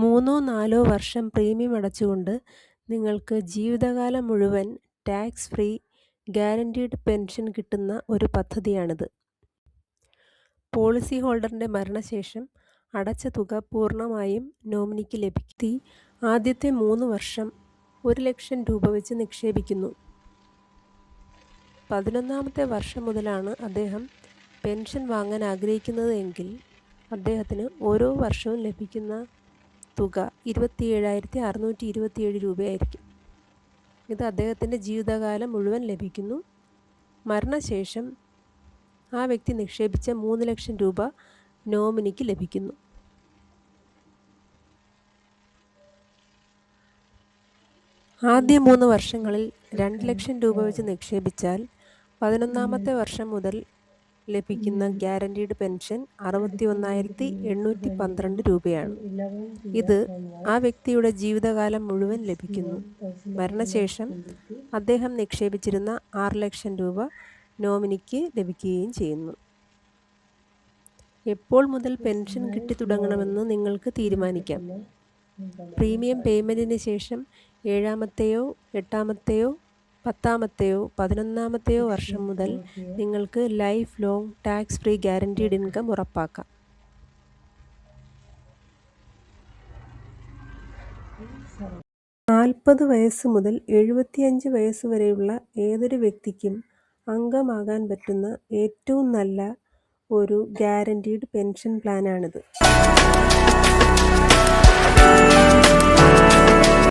3-4 വർഷം പ്രീമിയം അടച്ചുകൊണ്ട് നിങ്ങൾക്ക് ജീവിതകാലം മുഴുവൻ ടാക്സ് ഫ്രീ ഗ്യാരണ്ടീഡ് പെൻഷൻ കിട്ടുന്ന ഒരു പദ്ധതിയാണിത്. പോളിസി ഹോൾഡറിൻ്റെ മരണശേഷം അടച്ച തുക പൂർണ്ണമായും നോമിനിക്ക് ലഭിക്കും. ആദ്യത്തെ 3 വർഷം 1 ലക്ഷം രൂപ വെച്ച് നിക്ഷേപിക്കുന്നു. 11ാമത്തെ വർഷം മുതലാണ് അദ്ദേഹം പെൻഷൻ വാങ്ങാൻ ആഗ്രഹിക്കുന്നത് എങ്കിൽ അദ്ദേഹത്തിന് ഓരോ വർഷവും ലഭിക്കുന്ന തുക 27,627 രൂപയായിരിക്കും. ഇത് അദ്ദേഹത്തിൻ്റെ ജീവിതകാലം മുഴുവൻ ലഭിക്കുന്നു. മരണശേഷം ആ വ്യക്തി നിക്ഷേപിച്ച 3 ലക്ഷം രൂപ നോമിനിക്ക് ലഭിക്കുന്നു. ആദ്യ 3 വർഷങ്ങളിൽ 2 ലക്ഷം രൂപ വെച്ച് നിക്ഷേപിച്ചാൽ 11ാമത്തെ വർഷം മുതൽ ലഭിക്കുന്ന ഗ്യാരണ്ടീഡ് പെൻഷൻ 61,812 രൂപയാണ്. ഇത് ആ വ്യക്തിയുടെ ജീവിതകാലം മുഴുവൻ ലഭിക്കുന്നു. മരണശേഷം അദ്ദേഹം നിക്ഷേപിച്ചിരുന്ന 6 ലക്ഷം രൂപ നോമിനിക്ക് ലഭിക്കുകയും ചെയ്യുന്നു. എപ്പോൾ മുതൽ പെൻഷൻ കിട്ടിത്തുടങ്ങണമെന്ന് നിങ്ങൾക്ക് തീരുമാനിക്കാം. പ്രീമിയം പേയ്മെൻറ്റിന് ശേഷം 7ാമത്തെയോ 8ാമത്തെയോ 10ാമത്തെയോ 11ാമത്തെയോ വർഷം മുതൽ നിങ്ങൾക്ക് life long tax free guaranteed income ഉറപ്പാക്കാം. നാൽപ്പത് വയസ്സ് മുതൽ 75 വയസ്സ് വരെയുള്ള ഏതൊരു വ്യക്തിക്കും അംഗമാകാൻ പറ്റുന്ന ഏറ്റവും നല്ല ഒരു ഗ്യാരണ്ടീഡ് പെൻഷൻ പ്ലാനാണിത്.